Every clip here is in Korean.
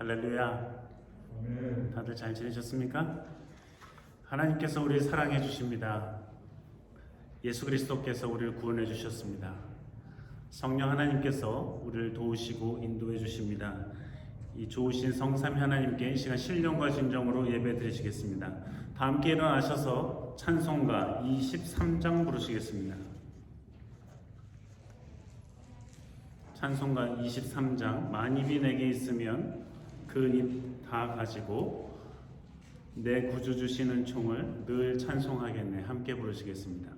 할렐루야. 다들 잘 지내셨습니까? 하나님께서 우리를 사랑해 주십니다. 예수 그리스도께서 우리를 구원해 주셨습니다. 성령 하나님께서 우리를 도우시고 인도해 주십니다. 이 좋으신 성삼위 하나님께 이 시간 신령과 진정으로 예배 드리시겠습니다. 다 함께 일어나셔서 찬송가 23장 부르시겠습니다. 찬송가 23장. 만입이 내게 있으면 그 입 다 가지고 내 구주 주시는 총을 늘 찬송하겠네. 함께 부르시겠습니다.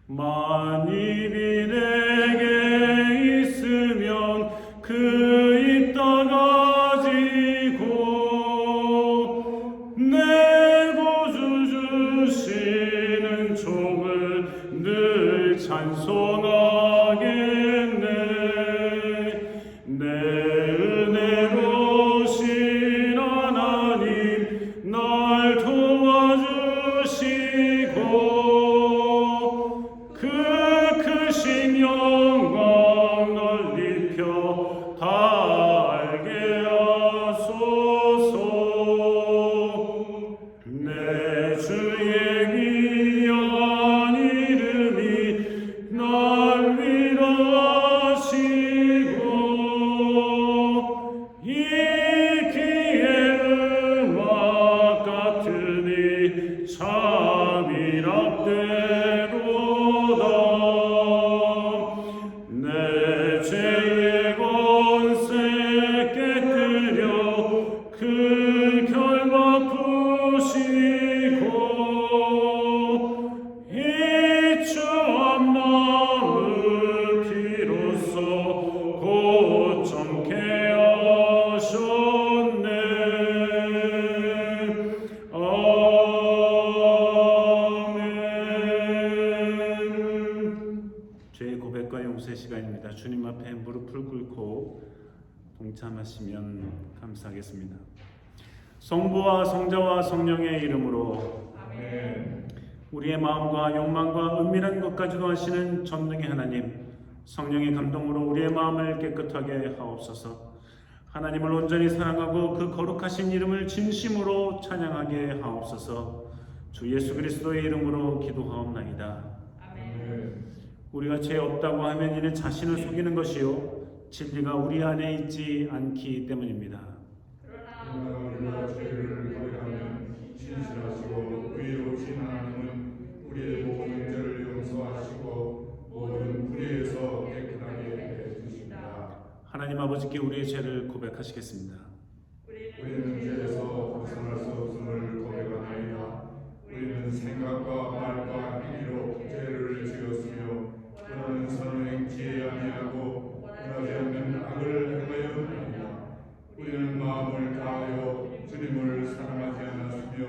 만입이 내게 있으면 그 입 다 가지고 내 구주 주시는 총을 늘 찬송하겠네. 내 은혜로우신 하나님 날 도와주시고 그 크신 영광 넓히펴 다 알게 하소서. 내 주의 귀한 이름이 날 위로하시고 이 귀의 음악 같으니 참이랍되도다. 내 죄의 권세 깨뜨려 그 결박 푸시고 이 추한 마음을 비로소 고점케 하셨네. 아멘. 죄의 고백과 용서의 시간입니다. 주님 앞에 무릎을 꿇고 동참하시면 감사하겠습니다. 성부와 성자와 성령의 이름으로 아멘. 우리의 마음과 욕망과 은밀한 것까지도 아시는 전능의 하나님, 성령의 감동으로 우리의 마음을 깨끗하게 하옵소서. 하나님을 온전히 사랑하고 그 거룩하신 이름을 진심으로 찬양하게 하옵소서. 주 예수 그리스도의 이름으로 기도하옵나이다. 아멘. 우리가 죄 없다고 하면 이는 자신을 속이는 것이요 진리가 우리 안에 있지 않기 때문입니다. 그러나 우리가 죄를 고백하면 진실하시고 의로우신 하나님은 우리의 모든 죄를 용서하시고 모든 불의에서 깨끗하게 해주십니다. 하나님 아버지께 우리의 죄를 고백하시겠습니다. 우리는 죄에서 벗어날 수 없음을 고백하나이다. 우리는 생각과 말과 행위로 죄를 지었으며 원하는 선을 행치 아니하고 원하지 않는 악을 행하였나이다. 우리는 마음을 다하여 주님을 사랑하지 않았으며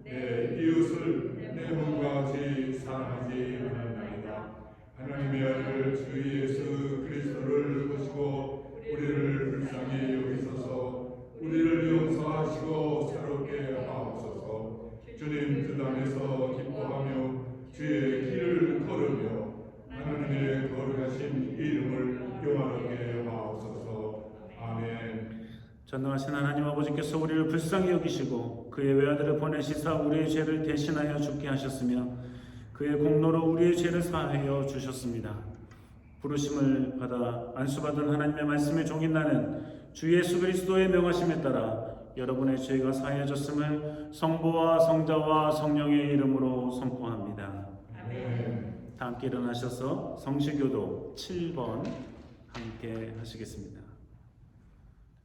내 이웃을 내 몸과 같이 사랑하지 않았나이다. 하나님의 아들 주 예수 그리스도를 보시고 우리를 불쌍히 여기소서. 우리를 용서하시고 새롭게 하옵소서. 주님 뜻 안에서 기뻐하며 주의 길을 걸으며 하나님의 거룩하신 이름을 영화롭게 하옵소서. 아멘. 전능하신 하나님 아버지께서 우리를 불쌍히 여기시고 그의 외아들을 보내시사 우리의 죄를 대신하여 죽게 하셨으며 그의 공로로 우리의 죄를 사하여 주셨습니다. 부르심을 받아 안수받은 하나님의 말씀의 종인 나는 주 예수 그리스도의 명하심에 따라 여러분의 죄가 사해졌음을 성부와 성자와 성령의 이름으로 선포합니다. 아멘. 다 함께 일어나셔서 성시교도 7번 함께 하시겠습니다.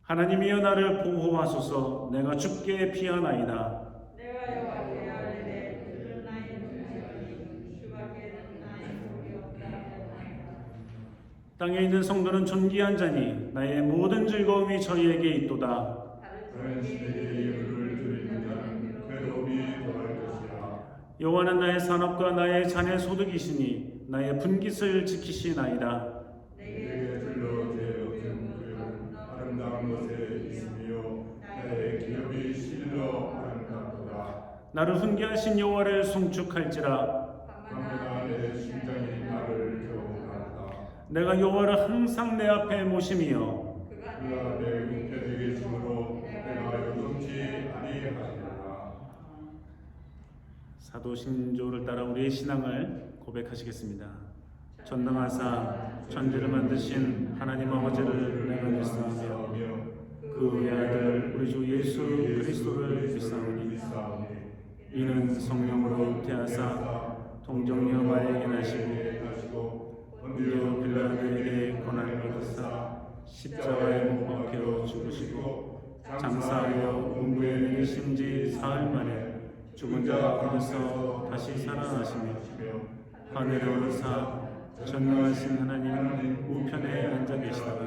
하나님이여 나를 보호하소서. 내가 주께 피하나이다. 내가 여호와께 아뢰되 주는 나의 주시오니 주밖에는 나의 복이 없나이다. 땅에 있는 성도는 존귀한 자니 나의 모든 즐거움이 저희에게 있도다. 다른 신에게 예물을 드리는 자는 괴로움이 더할 것이라. 여호와는 나의 산업과 나의 잔의 소득이시니 나의 분깃을 지키시나이다. 내게 들러 제 얻은 구역은 아름다운 것에 있으며 나의 기업이 실로 아름답도다. 나를 훈계하신 여호와를 송축할지라. 밤마다 내 심장이 나를 경험하다. 내가 여호와를 항상 내 앞에 모심이여 그가 그가 내 우편에게 주므로 내가 요동치 아니하리라. 사도신조를 따라 우리의 신앙을 고백하시겠습니다. 전능하사 천지를 만드신 하나님 아버지를 내가 믿사오며 그 외아들 우리 주 예수 그리스도를 믿사오니 이는 성령으로 잉태하사 동정녀 마리아에게 나시고 본디오 빌라도에게 고난을 받으사 십자가에 못 박혀 죽으시고 장사하여 음부에 내리신 지 사흘 만에 죽은 자 가운데서 다시 살아나시며 하늘에 오르사 전능하신 하나님 우편에 앉아 계시다가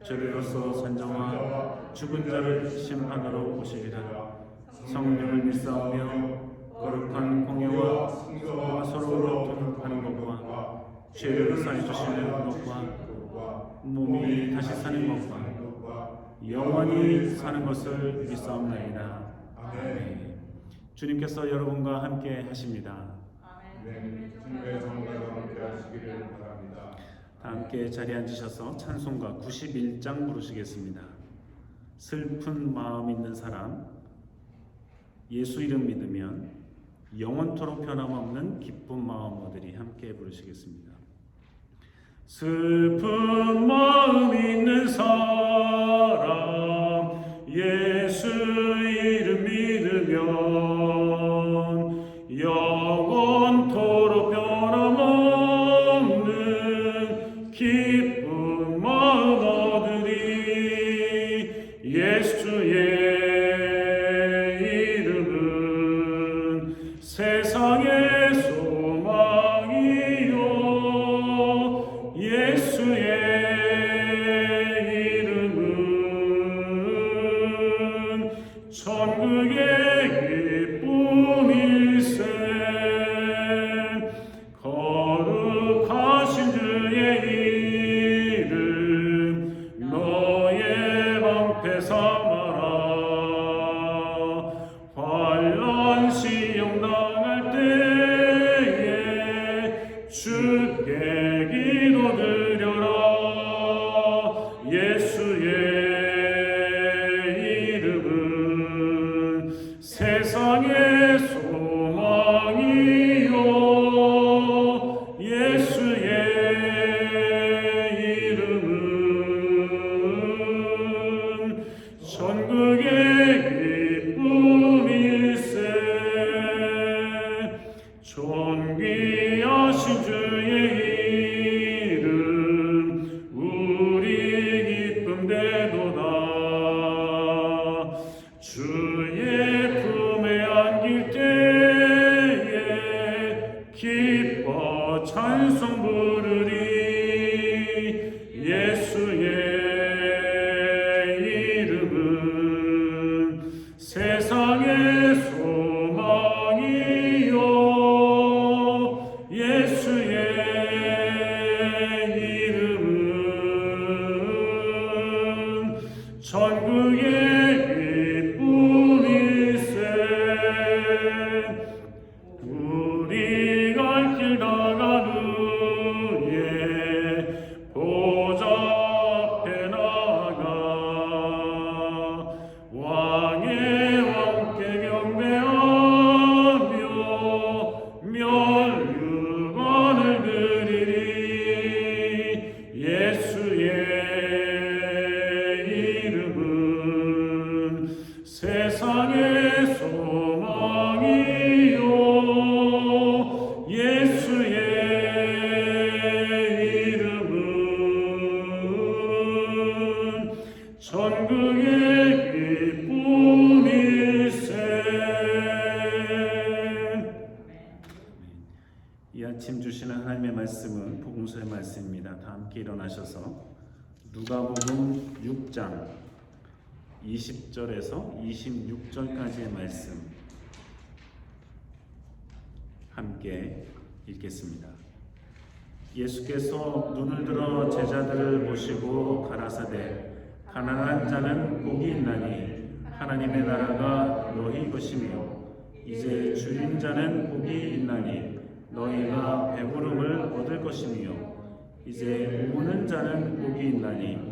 저리로서 산정하 죽은 자를 심판하러 오시리라. 성령을 믿사오며 거룩한 공예와 성도와 서로 교통하는 것과 죄를 사해 주시는 것과 몸이 다시 사는 것과 영원히 사는 것을 믿사옵나이다. 아멘. 주님께서 여러분과 함께 하십니다. 주님의 성령과 함께 하시기를 바랍니다. 다 함께 자리에 앉으셔서 찬송가 91장 부르시겠습니다. 슬픈 마음 있는 사람, 예수 이름 믿으면 영원토록 변함없는 기쁜 마음 얻으리. 함께 부르시겠습니다. 슬픈 마음 있는 사람, 예수 이름 믿으면 영원토록 변함없는 기쁜 마음 얻으리. 예수의 이름은 세상의 소망이요 예수의 이름은 천국의 기쁨일세. 거룩하신 주의 이름 너의 방패 삼아라. 환난 시험 당할 때에 주께 기도드려라. 예수의 이름은 세상의 소망이요 예수의 이름은 천국의 기쁨일세. 존귀하신 주의 이름 우리 기쁨 되도다. 주의 품에 안길 때에 기뻐 찬송 부르리. 예수의 이름은 세상의 소망이요 예수의 이름은 천국의 기쁨일세. 우리 갈 길 나가는 후에 보좌 앞에 나가 왕의 왕께 경배하며 멸류관을 드리리. 예수의 이름은 세상의 소망이요 예수의 이름은 천국의 기쁨일세. 이 아침 주시는 하나님의 말씀은 복음서의 말씀입니다. 다 함께 일어나셔서 누가복음 6장 20절에서 26절까지의 말씀 함께 읽겠습니다. 예수께서 눈을 들어 제자들을 보시고 가라사대 가난한 자는 복이 있나니 하나님의 나라가 너희 것이며 이제 줄인 자는 복이 있나니 너희가 배부름을 얻을 것이며 이제 우는 자는 복이 있나니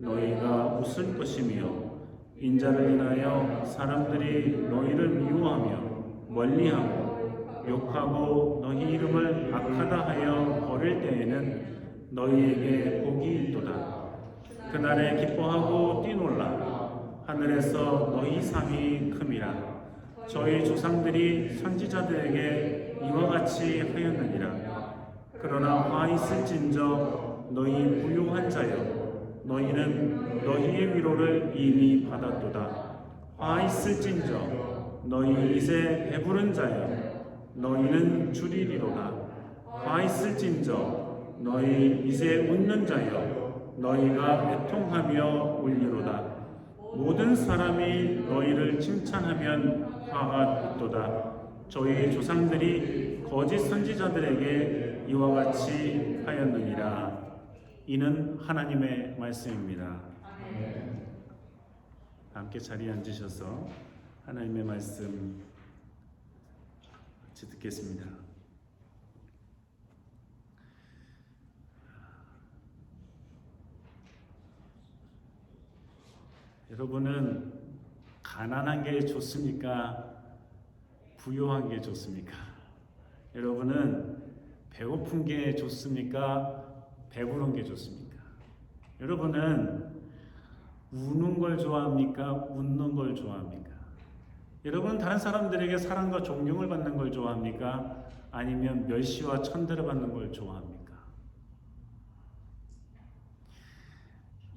너희가 웃을 것이며 인자를 인하여 사람들이 너희를 미워하며 멀리하고 욕하고 너희 이름을 악하다 하여 버릴 때에는 너희에게 복이 있도다. 그날에 기뻐하고 뛰놀라. 하늘에서 너희 상이 큼이라. 저희 조상들이 선지자들에게 이와 같이 하였느니라. 그러나 화 있을진저 너희 부유한 자여, 너희는 너희의 위로를 이미 받았도다. 화 있을진저 너희 이제 배부른 자여, 너희는 줄이리로다. 화 있을진저 너희 이제 웃는 자여, 너희가 애통하며 울리로다. 모든 사람이 너희를 칭찬하면 화가 있도다. 저희 조상들이 거짓 선지자들에게 이와 같이 하였느니라. 이는 하나님의 말씀입니다. 함께 자리에 앉으셔서 하나님의 말씀 같이 듣겠습니다. 여러분은 가난한 게 좋습니까? 부유한 게 좋습니까? 여러분은 배고픈 게 좋습니까? 배부른 게 좋습니까? 여러분은 우는 걸 좋아합니까? 웃는 걸 좋아합니까? 여러분은 다른 사람들에게 사랑과 존경을 받는 걸 좋아합니까? 아니면 멸시와 천대를 받는 걸 좋아합니까?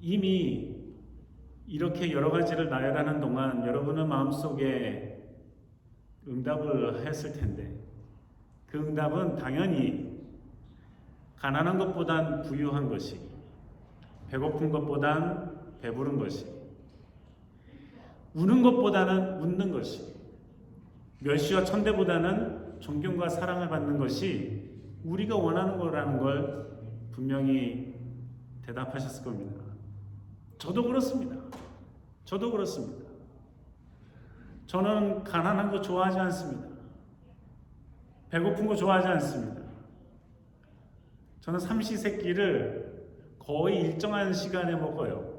이미 이렇게 여러 가지를 나열하는 동안 여러분은 마음속에 응답을 했을 텐데, 그 응답은 당연히 가난한 것보단 부유한 것이, 배고픈 것보단 배부른 것이, 우는 것보다는 웃는 것이, 멸시와 천대보다는 존경과 사랑을 받는 것이 우리가 원하는 거라는 걸 분명히 대답하셨을 겁니다. 저도 그렇습니다. 저도 그렇습니다. 저는 가난한 거 좋아하지 않습니다. 배고픈 거 좋아하지 않습니다. 저는 삼시세끼를 거의 일정한 시간에 먹어요.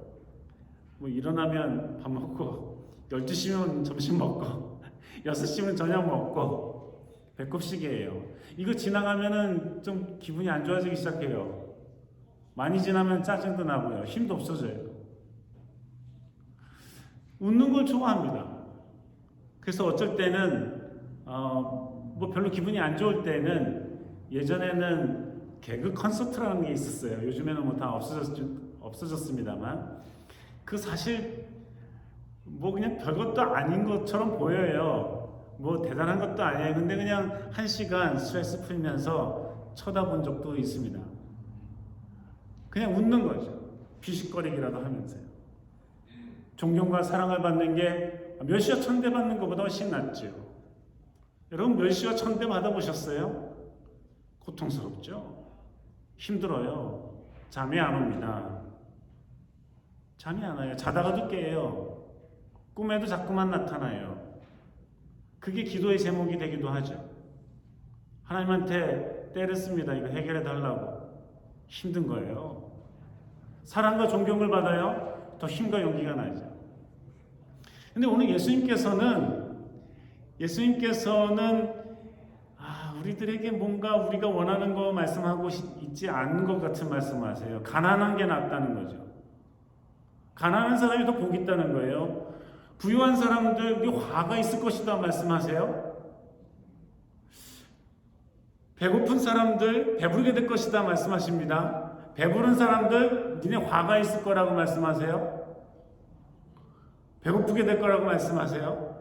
뭐 일어나면 밥 먹고, 12시면 점심 먹고, 6시면 저녁 먹고, 배꼽시계예요. 이거 지나가면은 좀 기분이 안 좋아지기 시작해요. 많이 지나면 짜증도 나고요. 힘도 없어져요. 웃는 걸 좋아합니다. 그래서 어쩔 때는 뭐 별로 기분이 안 좋을 때는, 예전에는 개그 콘서트라는 게 있었어요. 요즘에는 뭐 다 없어졌습니다만, 그 사실 뭐 그냥 별것도 아닌 것처럼 보여요. 뭐 대단한 것도 아니에요. 근데 그냥 1시간 스트레스 풀면서 쳐다본 적도 있습니다. 그냥 웃는 거죠. 비식거리기라도 하면서요. 존경과 사랑을 받는 게 멸시와 천대 받는 것보다 훨씬 낫죠. 여러분, 멸시와 천대 받아보셨어요? 고통스럽죠? 힘들어요. 잠이 안 옵니다. 잠이 안 와요. 자다가도 깨요. 꿈에도 자꾸만 나타나요. 그게 기도의 제목이 되기도 하죠. 하나님한테 때를 씁니다. 이거 해결해 달라고. 힘든 거예요. 사랑과 존경을 받아요. 더 힘과 용기가 나죠. 근데 오늘 예수님께서는 우리들에게 뭔가 우리가 원하는 거 말씀하고 있지 않은 것 같은 말씀하세요. 가난한 게 낫다는 거죠. 가난한 사람이 더 복 있다는 거예요. 부유한 사람들이 화가 있을 것이다 말씀하세요. 배고픈 사람들 배부르게 될 것이다 말씀하십니다. 배부른 사람들 니네 화가 있을 거라고 말씀하세요. 배고프게 될 거라고 말씀하세요.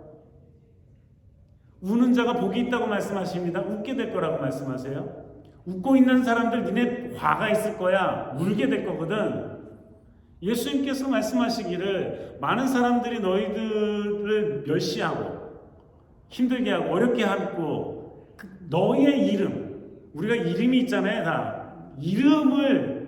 우는 자가 복이 있다고 말씀하십니다. 웃게 될 거라고 말씀하세요. 웃고 있는 사람들 니네 화가 있을 거야. 울게 될 거거든. 예수님께서 말씀하시기를 많은 사람들이 너희들을 멸시하고 힘들게 하고 어렵게 하고 너의 이름, 우리가 이름이 있잖아요. 다 이름을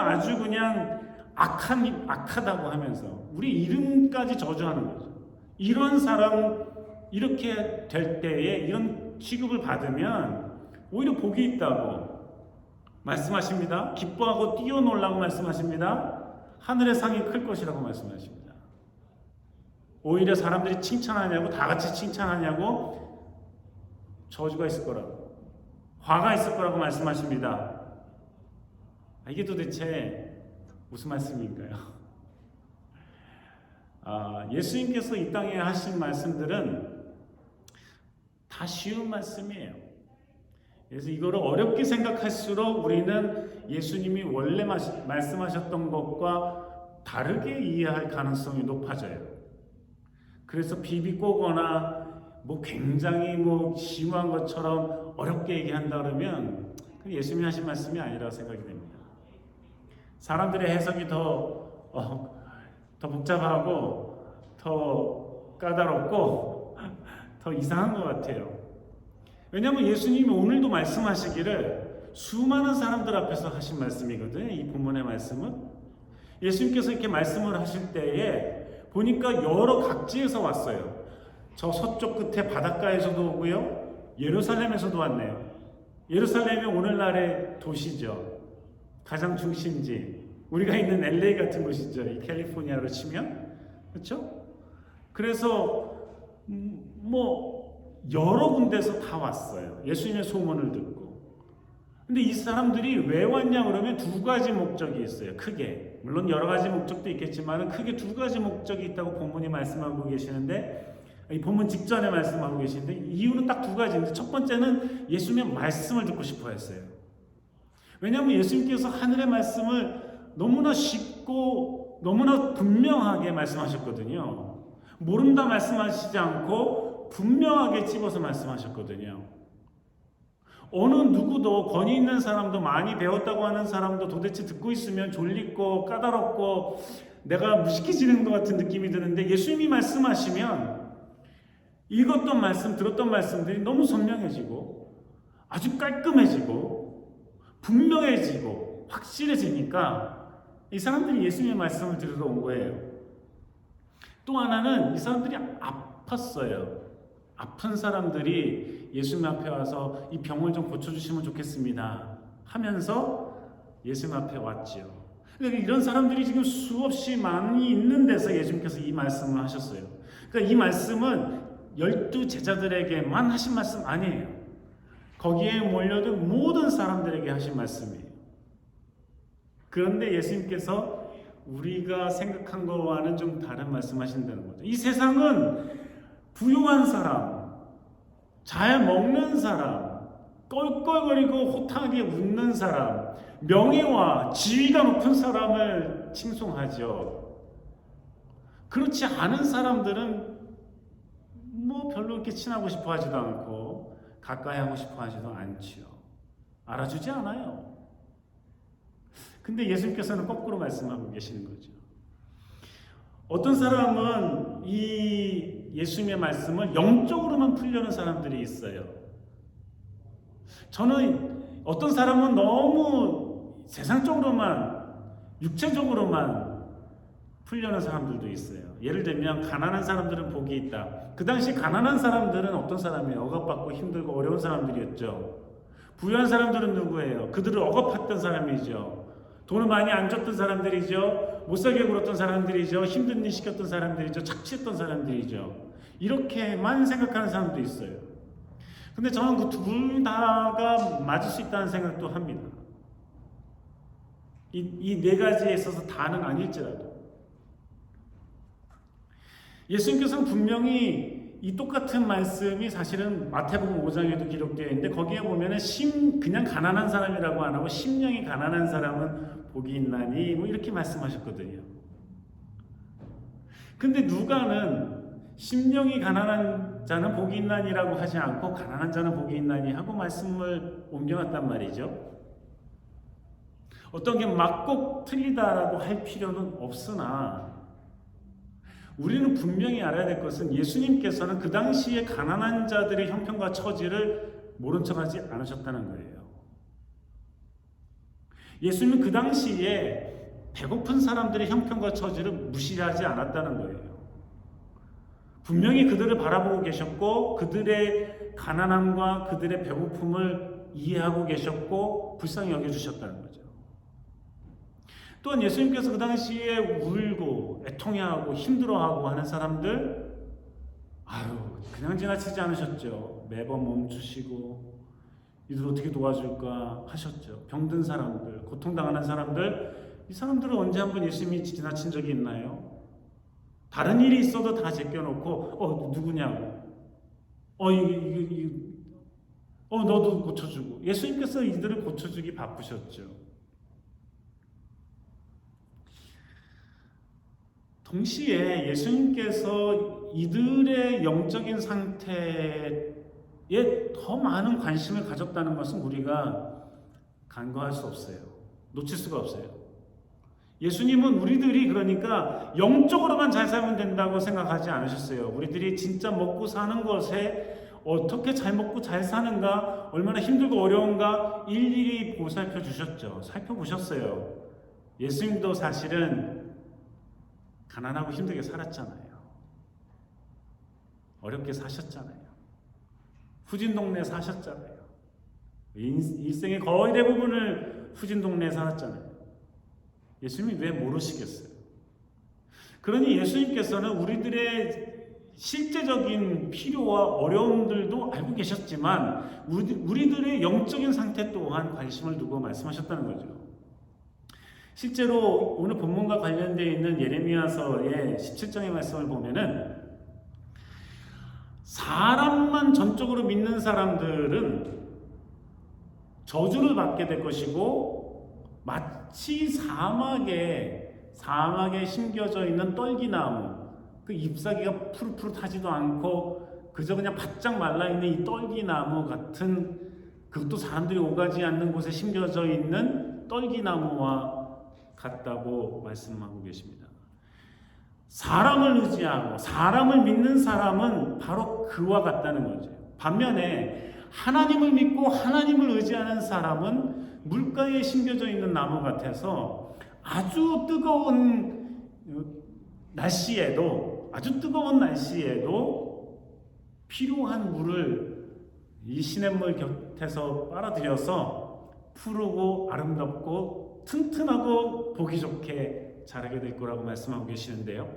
아주 그냥 악하다고 하면서 우리 이름까지 저주하는 거죠. 이런 사람 이렇게 될 때에 이런 취급을 받으면 오히려 복이 있다고 말씀하십니다. 기뻐하고 뛰어놀라고 말씀하십니다. 하늘의 상이 클 것이라고 말씀하십니다. 오히려 사람들이 칭찬하냐고, 다 같이 칭찬하냐고, 저주가 있을 거라고, 화가 있을 거라고 말씀하십니다. 이게 도대체 무슨 말씀인가요? 예수님께서 이 땅에 하신 말씀들은 다 쉬운 말씀이에요. 그래서 이거를 어렵게 생각할수록 우리는 예수님이 원래 말씀하셨던 것과 다르게 이해할 가능성이 높아져요. 그래서 비비꼬거나 굉장히 심한 것처럼 어렵게 얘기한다 그러면 예수님이 하신 말씀이 아니라고 생각이 됩니다. 사람들의 해석이 더 복잡하고 더 까다롭고 더 이상한 것 같아요. 왜냐하면 예수님이 오늘도 말씀하시기를 수많은 사람들 앞에서 하신 말씀이거든요. 이 본문의 말씀은 예수님께서 이렇게 말씀을 하실 때에 보니까 여러 각지에서 왔어요. 저 서쪽 끝에 바닷가에서도 오고요, 예루살렘에서도 왔네요. 예루살렘이 오늘날의 도시죠. 가장 중심지, 우리가 있는 LA 같은 곳이죠. 이 캘리포니아로 치면, 그렇죠? 그래서 여러 군데서 다 왔어요. 예수님의 소문을 듣고. 근데 이 사람들이 왜 왔냐 그러면 두 가지 목적이 있어요. 크게. 물론 여러 가지 목적도 있겠지만 크게 두 가지 목적이 있다고 본문이 말씀하고 계시는데, 이 본문 직전에 말씀하고 계시는데 이유는 딱 두 가지인데, 첫 번째는 예수님의 말씀을 듣고 싶어 했어요. 왜냐하면 예수님께서 하늘의 말씀을 너무나 쉽고 너무나 분명하게 말씀하셨거든요. 모른다 말씀하시지 않고 분명하게 집어서 말씀하셨거든요. 어느 누구도, 권위 있는 사람도, 많이 배웠다고 하는 사람도 도대체 듣고 있으면 졸리고 까다롭고 내가 무식해지는 것 같은 느낌이 드는데, 예수님이 말씀하시면 읽었던 말씀, 들었던 말씀들이 너무 선명해지고 아주 깔끔해지고 분명해지고 확실해지니까 이 사람들이 예수님의 말씀을 들으러 온 거예요. 또 하나는 이 사람들이 아팠어요. 아픈 사람들이 예수님 앞에 와서 이 병을 좀 고쳐주시면 좋겠습니다 하면서 예수님 앞에 왔지요. 그러니까 이런 사람들이 지금 수없이 많이 있는 데서 예수님께서 이 말씀을 하셨어요. 그러니까 이 말씀은 12 제자들에게만 하신 말씀 아니에요. 거기에 몰려든 모든 사람들에게 하신 말씀이에요. 그런데 예수님께서 우리가 생각한 것과는 좀 다른 말씀하신다는 거죠. 이 세상은 부유한 사람, 잘 먹는 사람, 껄껄거리고 호탕하게 웃는 사람, 명예와 지위가 높은 사람을 칭송하죠. 그렇지 않은 사람들은 별로 이렇게 친하고 싶어 하지도 않고 가까이 하고 싶어 하지도 않지요. 알아주지 않아요. 근데 예수님께서는 거꾸로 말씀하고 계시는 거죠. 어떤 사람은 이 예수님의 말씀을 영적으로만 풀려는 사람들이 있어요. 저는 어떤 사람은 너무 세상적으로만, 육체적으로만 풀려는 사람들도 있어요. 예를 들면 가난한 사람들은 복이 있다. 그 당시 가난한 사람들은 어떤 사람이에요? 억압받고 힘들고 어려운 사람들이었죠. 부유한 사람들은 누구예요? 그들을 억압했던 사람이죠. 돈을 많이 안 줬던 사람들이죠. 못 살게 굴었던 사람들이죠. 힘든 일 시켰던 사람들이죠. 착취했던 사람들이죠. 이렇게만 생각하는 사람도 있어요. 근데 저는 그 둘 다가 맞을 수 있다는 생각도 합니다. 이 네 가지에 있어서 다는 아닐지라도. 예수님께서는 분명히 이 똑같은 말씀이 사실은 마태복음 5장에도 기록되어 있는데, 거기에 보면은 그냥 가난한 사람이라고 안 하고 심령이 가난한 사람은 복이 있나니 이렇게 말씀하셨거든요. 근데 누가는 심령이 가난한 자는 복이 있나니라고 하지 않고 가난한 자는 복이 있나니 하고 말씀을 옮겨놨단 말이죠. 어떤 게 막 꼭 틀리다라고 할 필요는 없으나, 우리는 분명히 알아야 될 것은 예수님께서는 그 당시에 가난한 자들의 형편과 처지를 모른 척하지 않으셨다는 거예요. 예수님은 그 당시에 배고픈 사람들의 형편과 처지를 무시하지 않았다는 거예요. 분명히 그들을 바라보고 계셨고 그들의 가난함과 그들의 배고픔을 이해하고 계셨고 불쌍히 여겨주셨다는 거죠. 또한 예수님께서 그 당시에 울고 애통해하고 힘들어하고 하는 사람들 그냥 지나치지 않으셨죠. 매번 멈추시고 이들 어떻게 도와줄까 하셨죠. 병든 사람들, 고통당하는 사람들, 이 사람들은 언제 한번 예수님이 지나친 적이 있나요? 다른 일이 있어도 다 제껴놓고 누구냐고 너도 고쳐주고, 예수님께서 이들을 고쳐주기 바쁘셨죠. 동시에 예수님께서 이들의 영적인 상태에 더 많은 관심을 가졌다는 것은 우리가 간과할 수 없어요. 놓칠 수가 없어요. 예수님은 우리들이 그러니까 영적으로만 잘 살면 된다고 생각하지 않으셨어요. 우리들이 진짜 먹고 사는 것에 어떻게 잘 먹고 잘 사는가, 얼마나 힘들고 어려운가 일일이 보살펴 주셨죠. 살펴보셨어요. 예수님도 사실은 가난하고 힘들게 살았잖아요. 어렵게 사셨잖아요. 후진 동네에 사셨잖아요. 일생의 거의 대부분을 후진 동네에 살았잖아요. 예수님이 왜 모르시겠어요? 그러니 예수님께서는 우리들의 실제적인 필요와 어려움들도 알고 계셨지만 우리들의 영적인 상태 또한 관심을 두고 말씀하셨다는 거죠. 실제로 오늘 본문과 관련되어 있는 예레미야서의 17장의 말씀을 보면은 사람만 전적으로 믿는 사람들은 저주를 받게 될 것이고 마치 사막에 심겨져 있는 떨기나무, 그 잎사귀가 푸릇푸릇하지도 않고 그저 그냥 바짝 말라있는 이 떨기나무 같은, 그것도 사람들이 오가지 않는 곳에 심겨져 있는 떨기나무와 같다고 말씀하고 계십니다. 사람을 의지하고 사람을 믿는 사람은 바로 그와 같다는 거죠. 반면에 하나님을 믿고 하나님을 의지하는 사람은 물가에 심겨져 있는 나무 같아서 아주 뜨거운 날씨에도 필요한 물을 이 시냇물 곁에서 빨아들여서 푸르고 아름답고 튼튼하고 보기 좋게 자라게 될 거라고 말씀하고 계시는데요.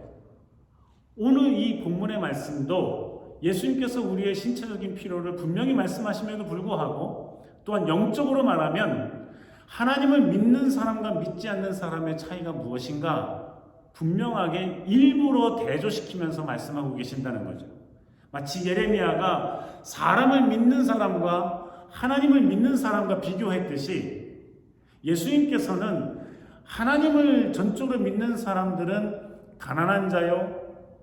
오늘 이 본문의 말씀도 예수님께서 우리의 신체적인 필요를 분명히 말씀하심에도 불구하고 또한 영적으로 말하면 하나님을 믿는 사람과 믿지 않는 사람의 차이가 무엇인가 분명하게 일부러 대조시키면서 말씀하고 계신다는 거죠. 마치 예레미야가 사람을 믿는 사람과 하나님을 믿는 사람과 비교했듯이 예수님께서는 하나님을 전적으로 믿는 사람들은 가난한 자요,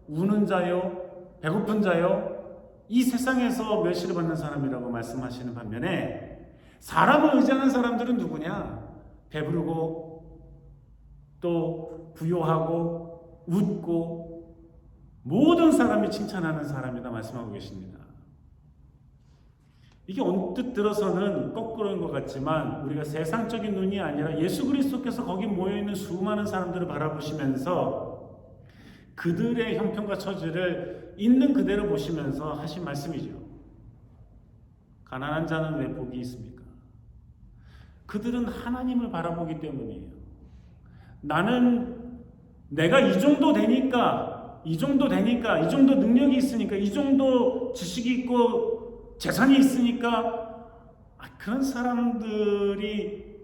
우는 자요, 배고픈 자요, 이 세상에서 멸시를 받는 사람이라고 말씀하시는 반면에 사람을 의지하는 사람들은 누구냐? 배부르고 또 부요하고 웃고 모든 사람이 칭찬하는 사람이다 말씀하고 계십니다. 이게 언뜻 들어서는 거꾸로인 것 같지만 우리가 세상적인 눈이 아니라 예수 그리스도께서 거기 모여있는 수많은 사람들을 바라보시면서 그들의 형편과 처지를 있는 그대로 보시면서 하신 말씀이죠. 가난한 자는 왜 복이 있습니까? 그들은 하나님을 바라보기 때문이에요. 나는 내가 이 정도 되니까, 이 정도 능력이 있으니까, 이 정도 지식이 있고 재산이 있으니까 그런 사람들이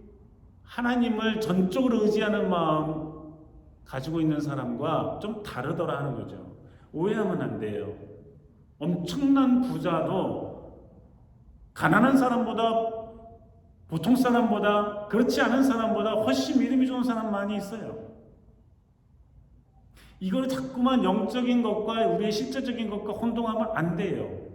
하나님을 전적으로 의지하는 마음 가지고 있는 사람과 좀 다르더라 하는 거죠. 오해하면 안 돼요. 엄청난 부자도 가난한 사람보다, 보통 사람보다, 그렇지 않은 사람보다 훨씬 믿음이 좋은 사람 많이 있어요. 이걸 자꾸만 영적인 것과 우리의 실제적인 것과 혼동하면 안 돼요.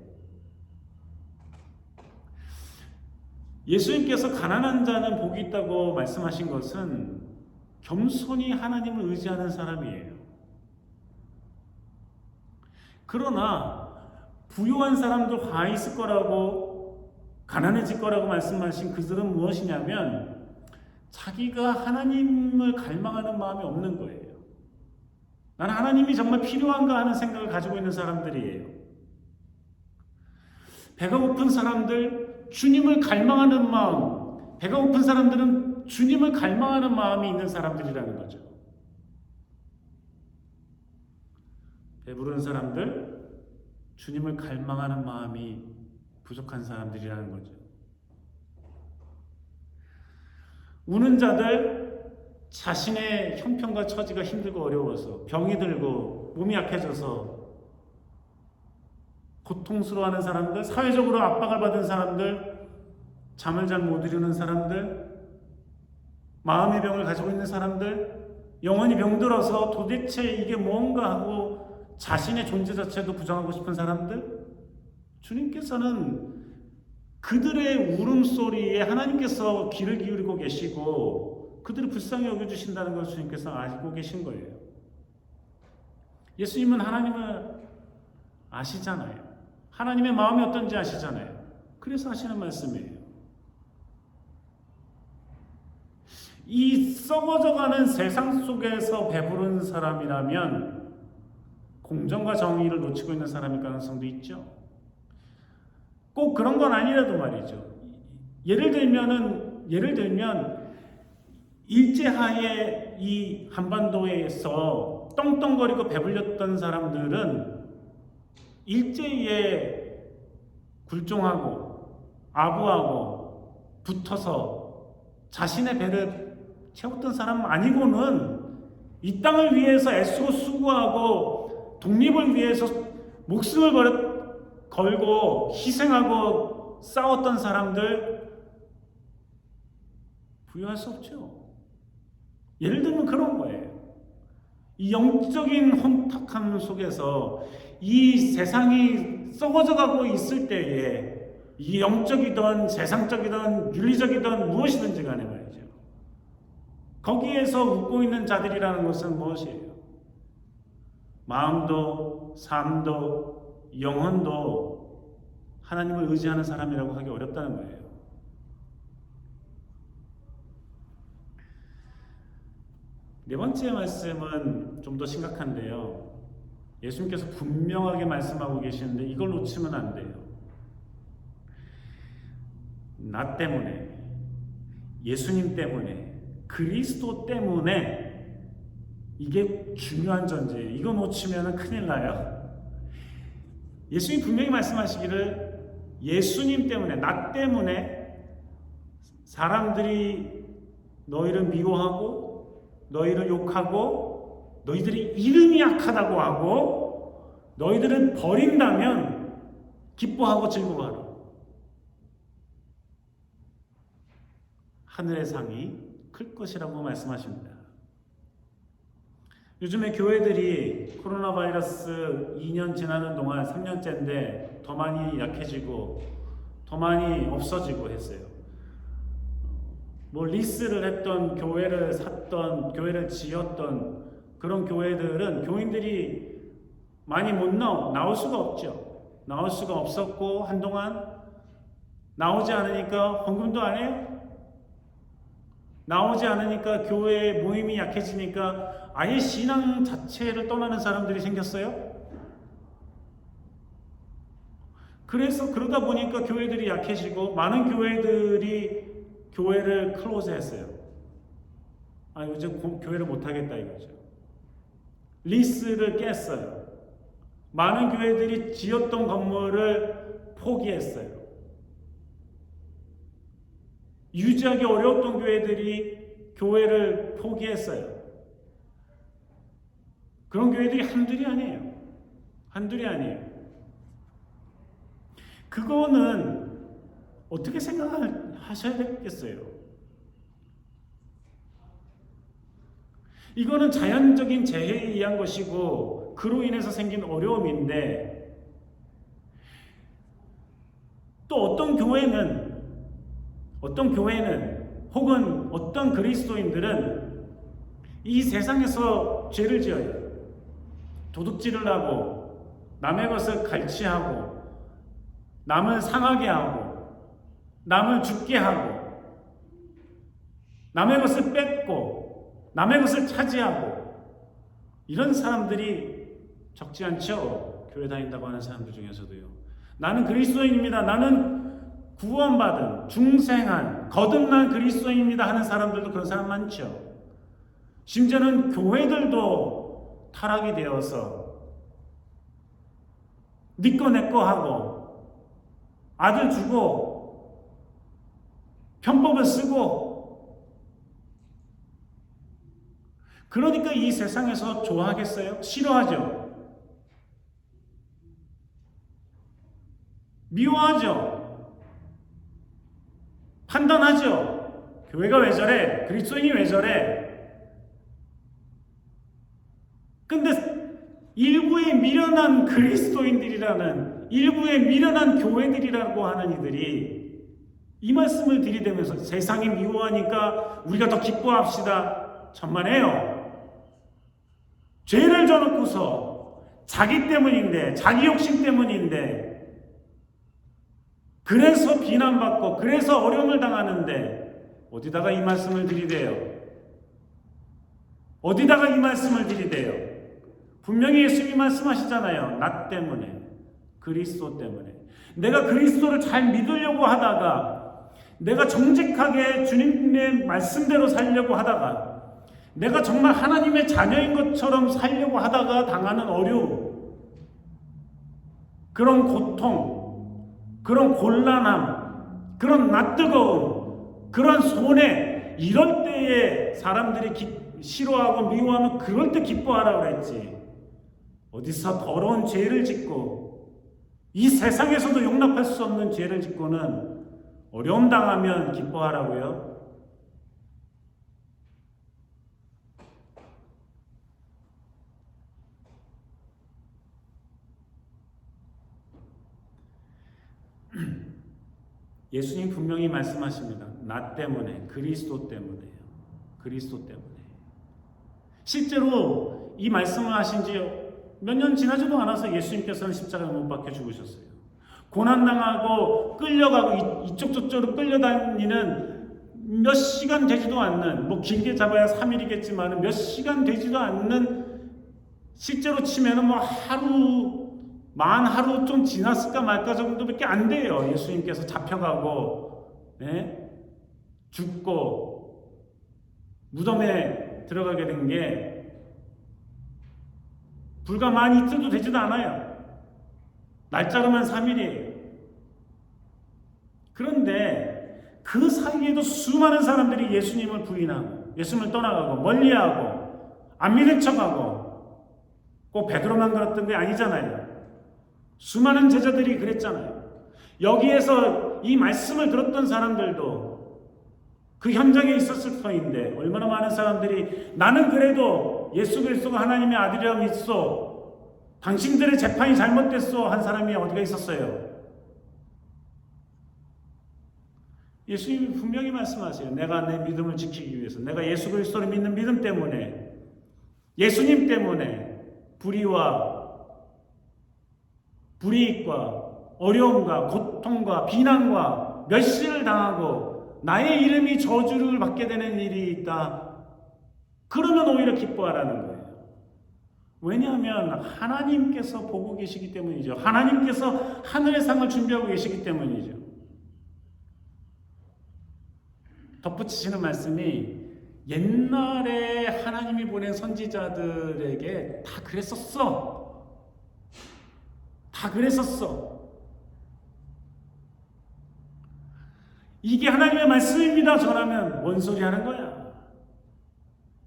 예수님께서 가난한 자는 복이 있다고 말씀하신 것은 겸손히 하나님을 의지하는 사람이에요. 그러나 부유한 사람도 화 있을 거라고, 가난해질 거라고 말씀하신 그들은 무엇이냐면 자기가 하나님을 갈망하는 마음이 없는 거예요. 나는 하나님이 정말 필요한가 하는 생각을 가지고 있는 사람들이에요. 배가 고픈 사람들, 주님을 갈망하는 마음, 배가 고픈 사람들은 주님을 갈망하는 마음이 있는 사람들이라는 거죠. 배부른 사람들, 주님을 갈망하는 마음이 부족한 사람들이라는 거죠. 우는 자들, 자신의 형편과 처지가 힘들고 어려워서 병이 들고 몸이 약해져서 고통스러워하는 사람들, 사회적으로 압박을 받은 사람들, 잠을 잘 못 이루는 사람들, 마음의 병을 가지고 있는 사람들, 영혼이 병들어서 도대체 이게 뭔가 하고 자신의 존재 자체도 부정하고 싶은 사람들, 주님께서는 그들의 울음소리에 하나님께서 귀를 기울이고 계시고 그들을 불쌍히 여겨주신다는 것을 주님께서 알고 계신 거예요. 예수님은 하나님을 아시잖아요. 하나님의 마음이 어떤지 아시잖아요. 그래서 하시는 말씀이에요. 이 썩어져가는 세상 속에서 배부른 사람이라면 공정과 정의를 놓치고 있는 사람일 가능성도 있죠. 꼭 그런 건 아니라도 말이죠. 예를 들면 일제하에 이 한반도에서 떵떵거리고 배불렸던 사람들은 일제에 굴종하고 아부하고 붙어서 자신의 배를 채웠던 사람 아니고는 이 땅을 위해서 애쓰고 수고하고 독립을 위해서 목숨을 걸고 희생하고 싸웠던 사람들 부유할 수 없죠. 예를 들면 그런 거예요. 이 영적인 혼탁함 속에서 이 세상이 썩어져 가고 있을 때에 이 영적이든 세상적이든 윤리적이든 무엇이든지 간에 말이죠. 거기에서 웃고 있는 자들이라는 것은 무엇이에요? 마음도 삶도 영혼도 하나님을 의지하는 사람이라고 하기 어렵다는 거예요. 네 번째 말씀은 좀 더 심각한데요. 예수님께서 분명하게 말씀하고 계시는데 이걸 놓치면 안 돼요. 나 때문에, 예수님 때문에, 그리스도 때문에 이게 중요한 전제예요. 이거 놓치면 큰일 나요. 예수님이 분명히 말씀하시기를 예수님 때문에, 나 때문에 사람들이 너희를 미워하고 너희를 욕하고 너희들이 이름이 약하다고 하고 너희들을 버린다면 기뻐하고 즐거워하라. 하늘의 상이 클 것이라고 말씀하십니다. 요즘에 교회들이 코로나 바이러스 2년 지나는 동안 3년째인데 더 많이 약해지고 더 많이 없어지고 했어요. 뭐 리스를 했던, 교회를 샀던, 교회를 지었던 그런 교회들은 교인들이 많이 못 나올 수가 없죠. 나올 수가 없었고 한동안 나오지 않으니까 헌금도 안 해요. 나오지 않으니까 교회 모임이 약해지니까 아예 신앙 자체를 떠나는 사람들이 생겼어요. 그래서 그러다 보니까 교회들이 약해지고 많은 교회들이 교회를 클로즈했어요. 요즘 교회를 못하겠다 이거죠. 리스를 깼어요. 많은 교회들이 지었던 건물을 포기했어요. 유지하기 어려웠던 교회들이 교회를 포기했어요. 그런 교회들이 한둘이 아니에요. 한둘이 아니에요. 그거는 어떻게 생각하셔야 되겠어요? 이거는 자연적인 재해에 의한 것이고 그로 인해서 생긴 어려움인데 또 어떤 교회는 혹은 어떤 그리스도인들은 이 세상에서 죄를 지어요. 도둑질을 하고 남의 것을 갈취하고 남을 상하게 하고 남을 죽게 하고 남의 것을 뺏고 남의 것을 차지하고 이런 사람들이 적지 않죠. 교회 다닌다고 하는 사람들 중에서도요. 나는 그리스도인입니다. 나는 구원받은 중생한 거듭난 그리스도인입니다 하는 사람들도 그런 사람 많죠. 심지어는 교회들도 타락이 되어서 니꺼 내꺼 하고 아들 주고 편법을 쓰고, 그러니까 이 세상에서 좋아하겠어요? 싫어하죠? 미워하죠? 판단하죠? 교회가 왜 저래? 그리스도인이 왜 저래? 근데 일부의 미련한 그리스도인들이라는, 일부의 미련한 교회들이라고 하는 이들이 이 말씀을 들이대면서 세상이 미워하니까 우리가 더 기뻐합시다. 천만에요. 죄를 져놓고서 자기 때문인데, 자기 욕심 때문인데, 그래서 비난받고 그래서 어려움을 당하는데 어디다가 이 말씀을 들이대요? 어디다가 이 말씀을 들이대요? 분명히 예수님이 말씀하시잖아요. 나 때문에, 그리스도 때문에. 내가 그리스도를 잘 믿으려고 하다가, 내가 정직하게 주님의 말씀대로 살려고 하다가, 내가 정말 하나님의 자녀인 것처럼 살려고 하다가 당하는 어려움, 그런 고통, 그런 곤란함, 그런 낯뜨거움, 그런 손해, 이럴 때에 사람들이 싫어하고 미워하면 그럴 때 기뻐하라고 그랬지. 어디서 더러운 죄를 짓고 이 세상에서도 용납할 수 없는 죄를 짓고는 어려움 당하면 기뻐하라고요? 예수님 분명히 말씀하십니다. 나 때문에, 그리스도 때문에요. 그리스도 때문에. 실제로 이 말씀을 하신 지 몇 년 지나지도 않아서 예수님께서는 십자가에 못 박혀 죽으셨어요. 고난당하고 끌려가고 이쪽 저쪽으로 끌려다니는 몇 시간 되지도 않는, 뭐 길게 잡아야 3일이겠지만 몇 시간 되지도 않는, 실제로 치면은 뭐 만 하루 좀 지났을까 말까 정도밖에 안 돼요. 예수님께서 잡혀가고, 죽고 무덤에 들어가게 된 게 불과 만 이틀도 되지도 않아요. 날짜로만 3일이에요. 그런데 그 사이에도 수많은 사람들이 예수님을 부인하고 예수님을 떠나가고 멀리하고 안 믿은 척하고, 꼭 베드로만 그랬던 게 아니잖아요. 수많은 제자들이 그랬잖아요. 여기에서 이 말씀을 들었던 사람들도 그 현장에 있었을 터인데 얼마나 많은 사람들이 나는 그래도 예수 그리스도가 하나님의 아들이라고 믿소, 당신들의 재판이 잘못됐소 한 사람이 어디가 있었어요? 예수님이 분명히 말씀하세요. 내가 내 믿음을 지키기 위해서, 내가 예수 그리스도를 믿는 믿음 때문에, 예수님 때문에 불이익과 어려움과 고통과 비난과 멸시를 당하고 나의 이름이 저주를 받게 되는 일이 있다. 그러면 오히려 기뻐하라는 거예요. 왜냐하면 하나님께서 보고 계시기 때문이죠. 하나님께서 하늘의 상을 준비하고 계시기 때문이죠. 덧붙이시는 말씀이 옛날에 하나님이 보낸 선지자들에게 다 그랬었어. 다 그랬었어. 이게 하나님의 말씀입니다 전하면 뭔 소리 하는 거야?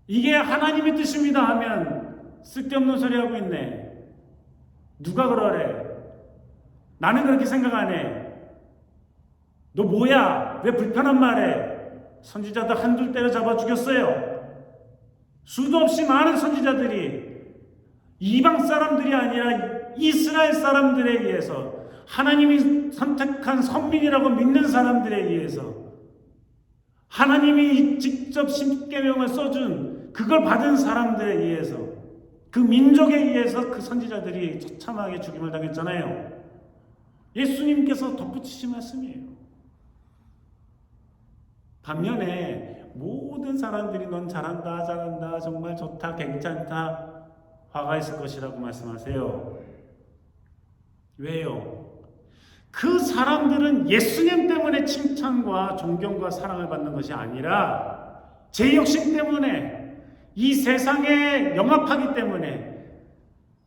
이게 하나님의 뜻입니다 하면 쓸데없는 소리 하고 있네. 누가 그러래? 나는 그렇게 생각 안 해. 너 뭐야? 왜 불편한 말해? 선지자들 한둘 때려잡아 죽였어요. 수도 없이 많은 선지자들이 이방 사람들이 아니라 이스라엘 사람들에 의해서, 하나님이 선택한 선민이라고 믿는 사람들에 의해서, 하나님이 직접 십계명을 써준 그걸 받은 사람들에 의해서, 그 민족에 의해서 그 선지자들이 처참하게 죽임을 당했잖아요. 예수님께서 덧붙이신 말씀이에요. 반면에 모든 사람들이 넌 잘한다, 정말 좋다, 괜찮다, 화가 있을 것이라고 말씀하세요. 왜요? 그 사람들은 예수님 때문에 칭찬과 존경과 사랑을 받는 것이 아니라 제 욕심 때문에, 이 세상에 영합하기 때문에,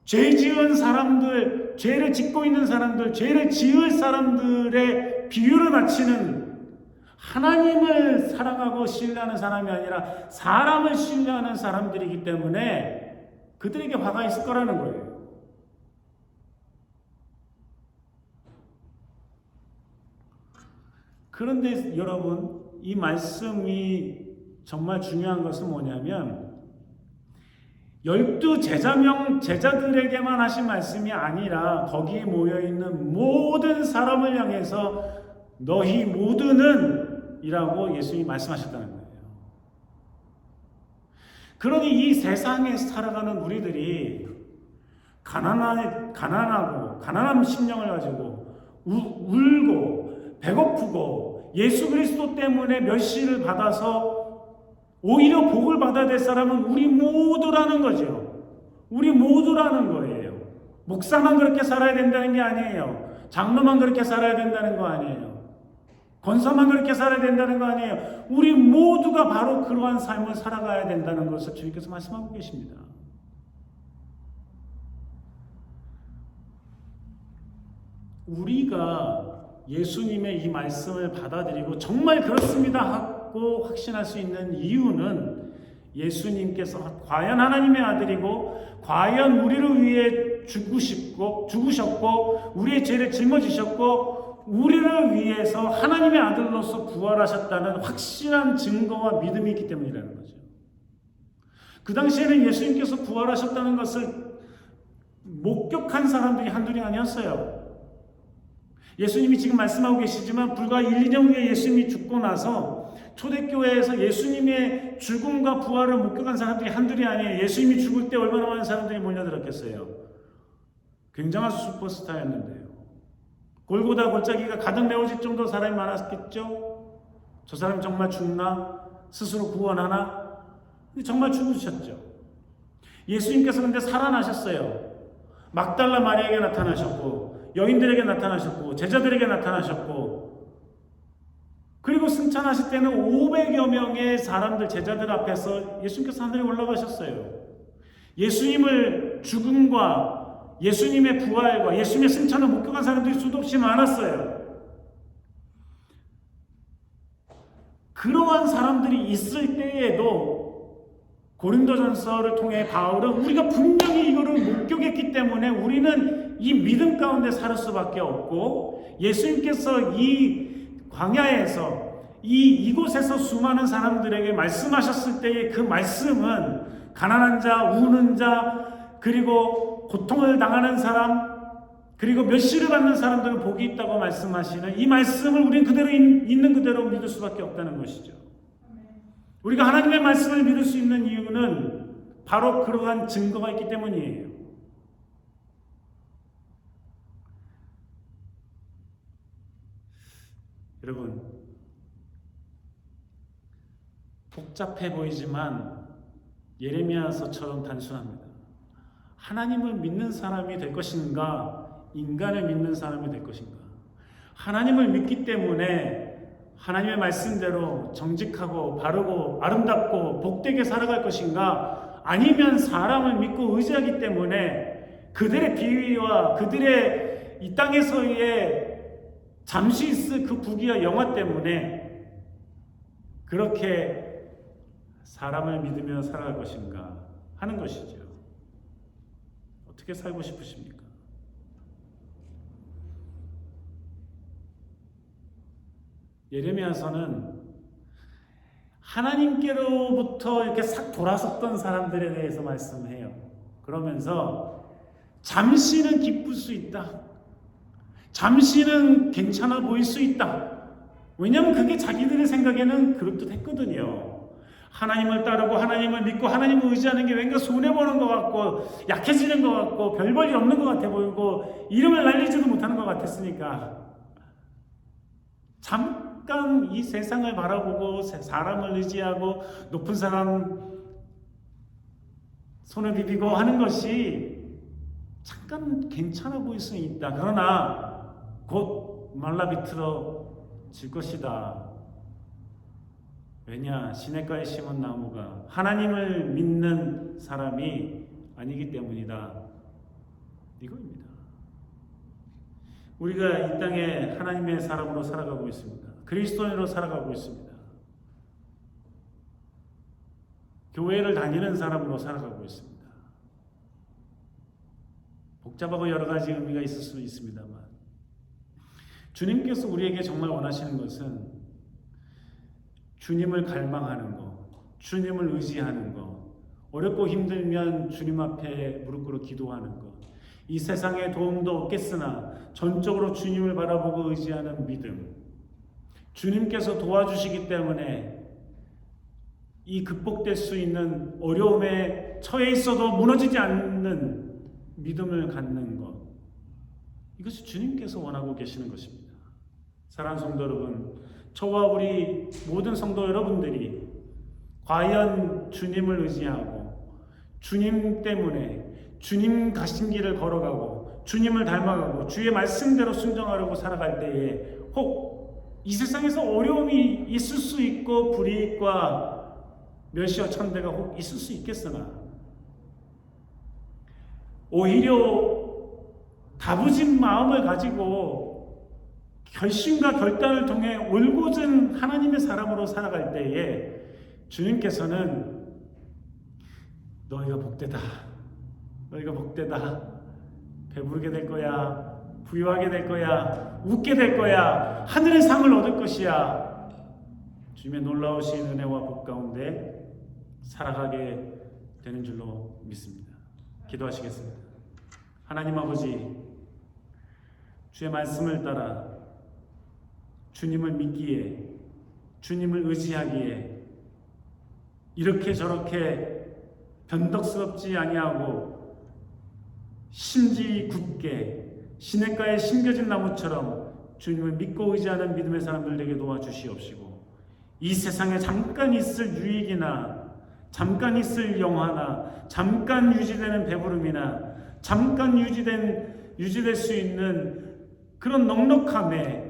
죄 지은 사람들, 죄를 짓고 있는 사람들, 죄를 지을 사람들의 비유를 맞추는, 하나님을 사랑하고 신뢰하는 사람이 아니라 사람을 신뢰하는 사람들이기 때문에 그들에게 화가 있을 거라는 거예요. 그런데 여러분, 이 말씀이 정말 중요한 것은 뭐냐면 12 제자들에게만 하신 말씀이 아니라 거기에 모여있는 모든 사람을 향해서 너희 모두는 이라고 예수님이 말씀하셨다는 거예요. 그러니 이 세상에 살아가는 우리들이 가난하고 가난한 심령을 가지고 울고 배고프고 예수 그리스도 때문에 멸시를 받아서 오히려 복을 받아야 될 사람은 우리 모두라는 거죠. 우리 모두라는 거예요. 목사만 그렇게 살아야 된다는 게 아니에요. 장로만 그렇게 살아야 된다는 거 아니에요. 권사만 그렇게 살아야 된다는 거 아니에요. 우리 모두가 바로 그러한 삶을 살아가야 된다는 것을 주님께서 말씀하고 계십니다. 우리가 예수님의 이 말씀을 받아들이고 정말 그렇습니다 하고 확신할 수 있는 이유는 예수님께서 과연 하나님의 아들이고 과연 우리를 위해 죽으셨고 우리의 죄를 짊어지셨고 우리를 위해서 하나님의 아들로서 부활하셨다는 확실한 증거와 믿음이 있기 때문이라는 거죠. 그 당시에는 예수님께서 부활하셨다는 것을 목격한 사람들이 한둘이 아니었어요. 예수님이 지금 말씀하고 계시지만 불과 1, 2년 후에 예수님이 죽고 나서 초대교회에서 예수님의 죽음과 부활을 목격한 사람들이 한둘이 아니에요. 예수님이 죽을 때 얼마나 많은 사람들이 몰려들었겠어요. 굉장한 슈퍼스타였는데요. 골고다 골짜기가 가득 메워질 정도로 사람이 많았겠죠. 저 사람 정말 죽나? 스스로 구원하나? 근데 정말 죽으셨죠. 예수님께서 근데 살아나셨어요. 막달라 마리아에게 나타나셨고 여인들에게 나타나셨고 제자들에게 나타나셨고 그리고 승천하실 때는 500여 명의 사람들 제자들 앞에서 예수님께서 하늘에 올라가셨어요. 예수님을 죽음과 예수님의 부활과 예수님의 승천을 목격한 사람들이 수도 없이 많았어요. 그러한 사람들이 있을 때에도 고린도전서를 통해 바울은 우리가 분명히 이거를 목격했기 때문에 우리는 이 믿음 가운데 살 수밖에 없고 예수님께서 이 광야에서 이곳에서 수많은 사람들에게 말씀하셨을 때의 그 말씀은 가난한 자, 우는 자, 그리고 고통을 당하는 사람, 그리고 멸시를 받는 사람들은 복이 있다고 말씀하시는 이 말씀을 우리는 그대로 있는 그대로 믿을 수밖에 없다는 것이죠. 우리가 하나님의 말씀을 믿을 수 있는 이유는 바로 그러한 증거가 있기 때문이에요. 여러분, 복잡해 보이지만 예레미야서처럼 단순합니다. 하나님을 믿는 사람이 될 것인가, 인간을 믿는 사람이 될 것인가. 하나님을 믿기 때문에 하나님의 말씀대로 정직하고 바르고 아름답고 복되게 살아갈 것인가, 아니면 사람을 믿고 의지하기 때문에 그들의 비위와 그들의 이 땅에서의 잠시 있을 그 부귀와 영화 때문에 그렇게 사람을 믿으며 살아갈 것인가 하는 것이죠. 어떻게 살고 싶으십니까? 예레미야서는 하나님께로부터 이렇게 싹 돌아섰던 사람들에 대해서 말씀해요. 그러면서 잠시는 기쁠 수 있다. 잠시는 괜찮아 보일 수 있다. 왜냐하면 그게 자기들의 생각에는 그럴듯했거든요. 하나님을 따르고 하나님을 믿고 하나님을 의지하는 게 왠가 손해보는 것 같고 약해지는 것 같고 별 볼일 없는 것 같아 보이고 이름을 날리지도 못하는 것 같았으니까 잠깐 이 세상을 바라보고 사람을 의지하고 높은 사람 손을 비비고 하는 것이 잠깐 괜찮아 보일 수 있다. 그러나 곧 말라 비틀어질 것이다. 왜냐? 시냇가에 심은 나무가 하나님을 믿는 사람이 아니기 때문이다. 이거입니다. 우리가 이 땅에 하나님의 사람으로 살아가고 있습니다. 그리스도인으로 살아가고 있습니다. 교회를 다니는 사람으로 살아가고 있습니다. 복잡하고 여러 가지 의미가 있을 수 있습니다만 주님께서 우리에게 정말 원하시는 것은 주님을 갈망하는 것, 주님을 의지하는 것, 어렵고 힘들면 주님 앞에 무릎 꿇어 기도하는 것, 이 세상에 도움도 없겠으나 전적으로 주님을 바라보고 의지하는 믿음, 주님께서 도와주시기 때문에 이 극복될 수 있는 어려움에 처해 있어도 무너지지 않는 믿음을 갖는 것, 이것이 주님께서 원하고 계시는 것입니다. 사랑하는 성도 여러분, 저와 우리 모든 성도 여러분들이 과연 주님을 의지하고 주님 때문에 주님 가신 길을 걸어가고 주님을 닮아가고 주의 말씀대로 순종하려고 살아갈 때에 혹 이 세상에서 어려움이 있을 수 있고 불이익과 멸시와 천대가 혹 있을 수 있겠으나 오히려 다부진 마음을 가지고 결심과 결단을 통해 올곧은 하나님의 사람으로 살아갈 때에 주님께서는 너희가 복되다, 너희가 복되다, 배부르게 될 거야, 부유하게 될 거야, 웃게 될 거야, 하늘의 상을 얻을 것이야. 주님의 놀라우신 은혜와 복 가운데 살아가게 되는 줄로 믿습니다. 기도하시겠습니다. 하나님 아버지, 주의 말씀을 따라 주님을 믿기에, 주님을 의지하기에 이렇게 저렇게 변덕스럽지 아니하고 심지 굳게 시냇가에 심겨진 나무처럼 주님을 믿고 의지하는 믿음의 사람들 되게 도와주시옵시고, 이 세상에 잠깐 있을 유익이나 잠깐 있을 영화나 잠깐 유지되는 배부름이나 잠깐 유지될 수 있는 그런 넉넉함에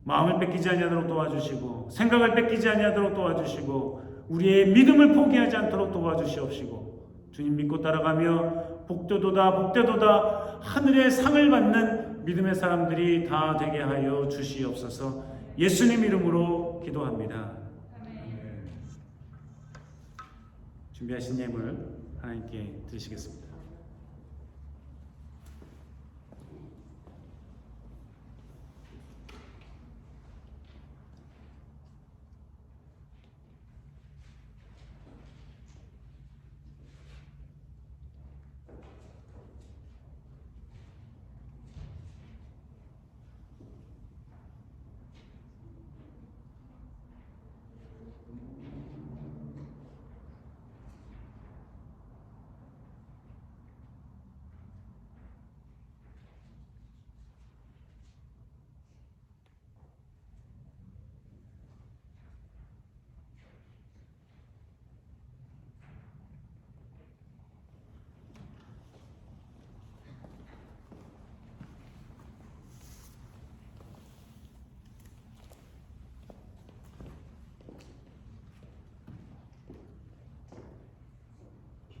마음을 뺏기지 아니하도록 도와주시고 생각을 뺏기지 아니하도록 도와주시고 우리의 믿음을 포기하지 않도록 도와주시옵시고, 주님 믿고 따라가며 복되도다 복되도다 하늘의 상을 받는 믿음의 사람들이 다 되게 하여 주시옵소서. 예수님 이름으로 기도합니다. 준비하신 예물 하나님께 드리시겠습니다.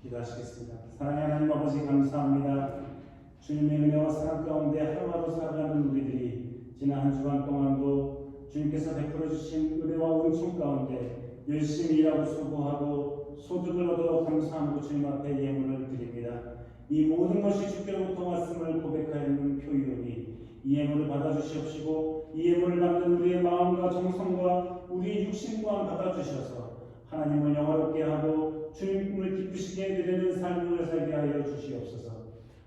기도하시겠습니다. 사랑의 하나님 아버지, 감사합니다. 주님의 은혜와 사랑 가운데 하루하루 살아가는 우리들이 지난 한 주간 동안도 주님께서 베풀어 주신 은혜와 은총 가운데 열심히 일하고 수고하고 소득을 얻어 감사함으로 주님 앞에 예물을 드립니다. 이 모든 것이 주께로부터 왔음을 고백하는 표현이 이 예물을 받아주시옵시고, 이 예물을 만든 우리의 마음과 정성과 우리의 육신 또한 받아주셔서 하나님을 영화롭게 하고 주님을 기쁘시게 드리는 삶을 살게 하여 주시옵소서.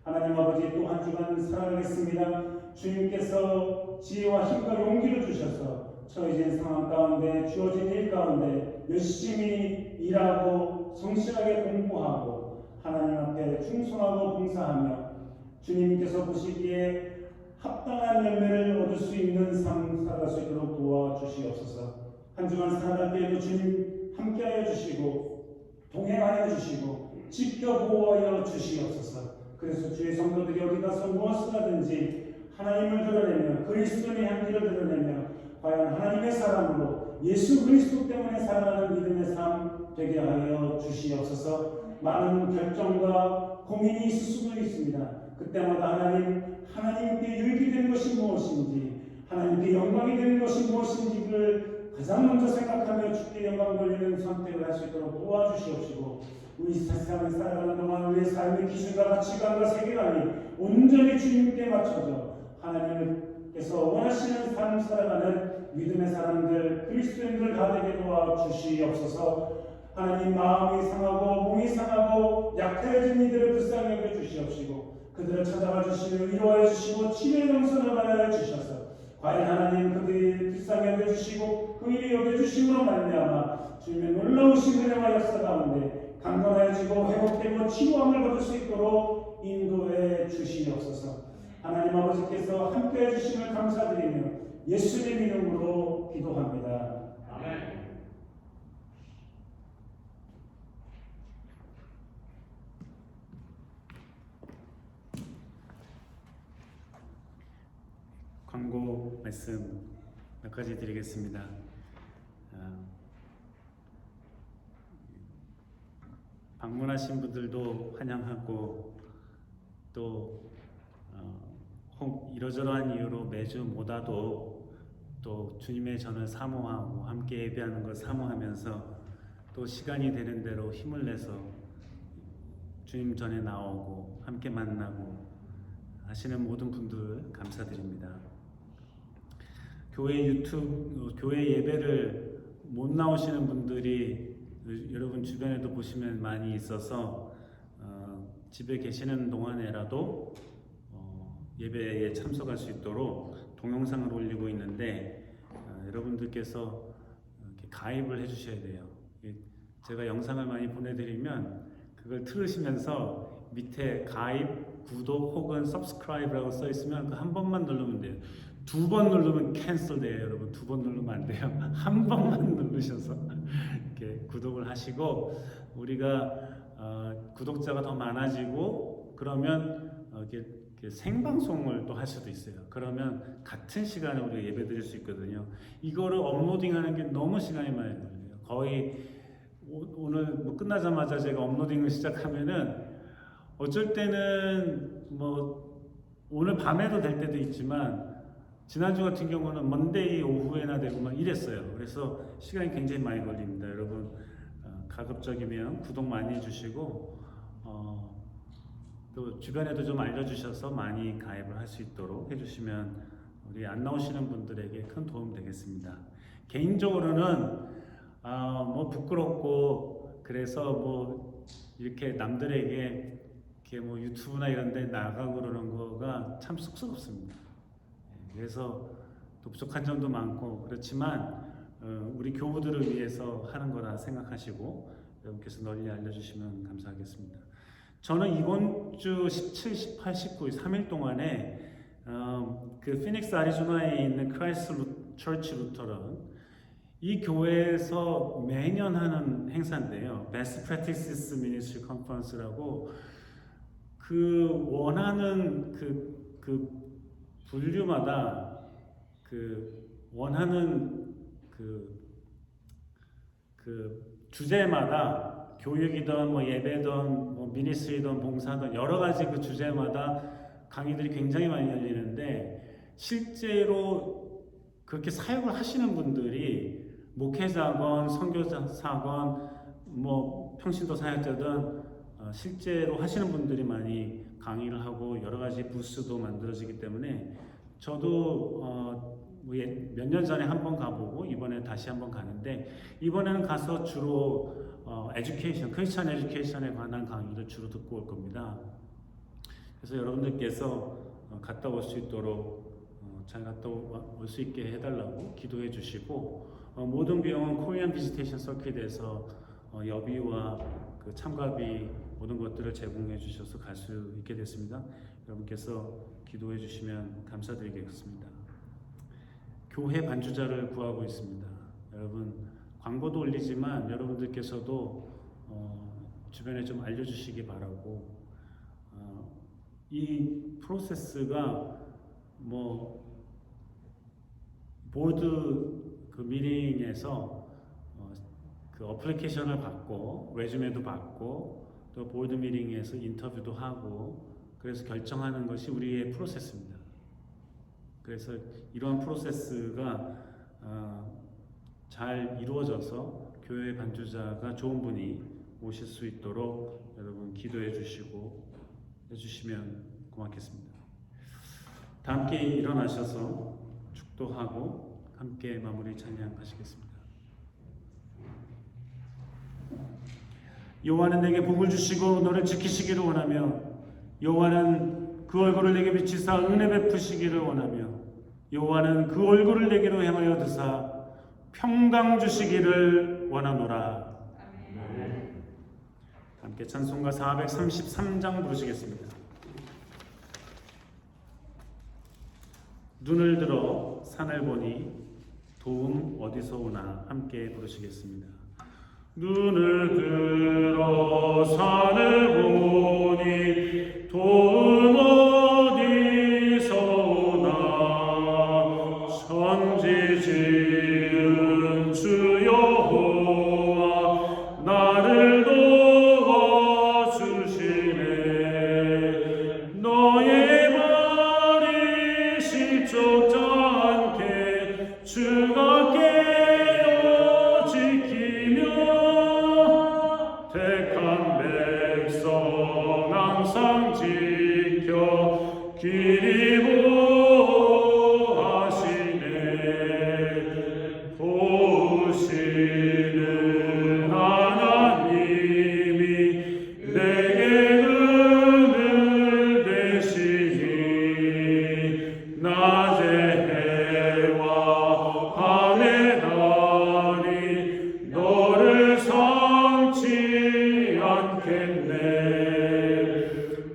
하나님 아버지, 또 한 주간 살아가겠습니다. 주님께서 지혜와 힘과 용기를 주셔서 처해진 상황 가운데 주어진 일 가운데 열심히 일하고 성실하게 공부하고 하나님 앞에 충성하고 봉사하며 주님께서 보시기에 합당한 열매를 얻을 수 있는 삶 살아갈 수 있도록 도와주시옵소서. 한 주간 살아갈 때에도 주님 함께하여 주시고 동행하여 주시고 지켜보호하여 주시옵소서. 그래서 주의 성도들이 어디 가서 무엇을 하든지 하나님을 드러내며 그리스도의 향기를 드러내며 과연 하나님의 사랑으로 예수 그리스도 때문에 살아가는 믿음의 삶 되게 하여 주시옵소서. 많은 결정과 고민이 있을 수도 있습니다. 그때마다 하나님께 유익이 되는 것이 무엇인지, 하나님께 영광이 되는 것이 무엇인지를 가장 먼저 생각하며 주께 영광 돌리는 선택을 할 수 있도록 도와주시옵시고, 우리 세상을 살아가는 동안 우리의 삶의 기준과 가치관과 세계관이 온전히 주님께 맞춰져 하나님께서 원하시는 삶 살아가는 믿음의 사람들, 그리스도인들 다 되게 도와주시옵소서. 하나님, 마음이 상하고 몸이 상하고 약해진 이들을 불쌍히 여겨 주시옵시고, 그들을 찾아와 주시며 위로하여 주시고 치료의 동선을 마련해 주셔서 과연 하나님 그들이 불쌍히 여겨 주시고 그 일이 여겨 주심으로 말미암아 주님의 놀라우신 은혜와 역사 가운데 강건해지고 회복되고 치유함을 받을 수 있도록 인도해 주시옵소서. 하나님 아버지께서 함께해 주심을 감사드리며 예수님 이름으로 기도합니다. 아멘. 광고 말씀 몇 가지 드리겠습니다. 방문하신 분들도 환영하고 또 이러저러한 이유로 매주 못 와도 또 주님의 전을 사모하고 함께 예배하는 걸 사모하면서 또 시간이 되는 대로 힘을 내서 주님 전에 나오고 함께 만나고 하시는 모든 분들 감사드립니다. 교회 예배를 못 나오시는 분들이 여러분 주변에도 보시면 많이 있어서 집에 계시는 동안에라도 예배에 참석할 수 있도록 동영상을 올리고 있는데 여러분들께서 이렇게 가입을 해주셔야 돼요. 제가 영상을 많이 보내드리면 그걸 틀으시면서 밑에 가입, 구독 혹은 subscribe라고 써 있으면 그 한 번만 누르면 돼요. 2번 누르면 캔슬돼요, 여러분. 2번 누르면 안 돼요. 한 번만 누르셔서 이렇게 구독을 하시고, 우리가 구독자가 더 많아지고 그러면 이렇게 생방송을 또 할 수도 있어요. 그러면 같은 시간에 우리가 예배 드릴 수 있거든요. 이거를 업로딩하는 게 너무 시간이 많이 걸려요. 거의 오늘 뭐 끝나자마자 제가 업로딩을 시작하면은 어쩔 때는 뭐 오늘 밤에도 될 때도 있지만 지난주 같은 경우는 먼데이 오후에나 되고 막 이랬어요. 그래서 시간이 굉장히 많이 걸립니다. 여러분 가급적이면 구독 많이 해주시고 또 주변에도 좀 알려주셔서 많이 가입을 할 수 있도록 해주시면 우리 안 나오시는 분들에게 큰 도움 되겠습니다. 개인적으로는 뭐 부끄럽고 그래서 뭐 이렇게 남들에게 이렇게 뭐 유튜브나 이런 데 나가고 그러는 거가 참 쑥스럽습니다. 그래서 또 부족한 점도 많고 그렇지만 우리 교우들을 위해서 하는 거라 생각하시고 여러분께서 널리 알려주시면 감사하겠습니다. 저는 이번 주 17, 18, 19, 3일 동안에 그 피닉스 애리조나에 있는 크라이스트 처치 루터런 이 교회에서 매년 하는 행사인데요. Best Practices Ministry Conference라고 그 원하는 그 분류마다 그 원하는 그 주제마다 교육이든 뭐 예배든 뭐 미니스트리든 봉사든 여러 가지 그 주제마다 강의들이 굉장히 많이 열리는데 실제로 그렇게 사역을 하시는 분들이 목회자건 선교사건 뭐 평신도 사역자든 실제로 하시는 분들이 많이 강의를 하고 여러 가지 부스도 만들어지기 때문에 저도 몇 년 전에 한번 가보고 이번에 다시 한번 가는데 이번에는 가서 주로 에듀케이션, 크리스천 에듀케이션에 관한 강의를 주로 듣고 올 겁니다. 그래서 여러분들께서 갔다 올 수 있도록 잘 갔다 올 수 있게 해달라고 기도해 주시고 모든 비용은 코리안 비지테이션 서킷에서 여비와 그 참가비 모든 것들을 제공해 주셔서 갈 수 있게 됐습니다. 여러분께서 기도해 주시면 감사드리겠습니다. 교회 반주자를 구하고 있습니다. 여러분 광고도 올리지만 여러분들께서도 주변에 좀 알려주시기 바라고 이 프로세스가 뭐 보드 그 미팅에서 그 어플리케이션을 받고 레주메도 받고 또 보드 미팅에서 인터뷰도 하고 그래서 결정하는 것이 우리의 프로세스입니다. 그래서 이러한 프로세스가 잘 이루어져서 교회 반주자가 좋은 분이 오실 수 있도록 여러분 기도해 주시고 해주시면 고맙겠습니다. 다 함께 일어나셔서 축도하고 함께 마무리 찬양하시겠습니다. 여호와는 내게 복을 주시고 너를 지키시기를 원하며 여호와는 그 얼굴을 내게 비치사 은혜 베푸시기를 원하며 여호와는 그 얼굴을 내게로 향하여 드사 평강 주시기를 원하노라. 아멘. 함께 찬송가 433장 부르시겠습니다. 눈을 들어 산을 보니 도움 어디서 오나 함께 부르시겠습니다. 눈을 들어 산을 보니 도움 어디서 오나 천지 지은 주 여호와 나를 도와주시네. 너의 말이 시족지 않게 주가 깨어 지키며 택한 백성 항상 지켜 길이 보호하시네. 보시는 하나님이 내게 은을 되시니 낮에 해와 밤에 달이 너를 삼지 않겠네.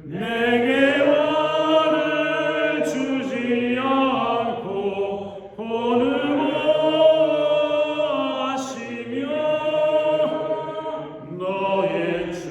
내게 화를 주지 않고 보는하시며 너의 주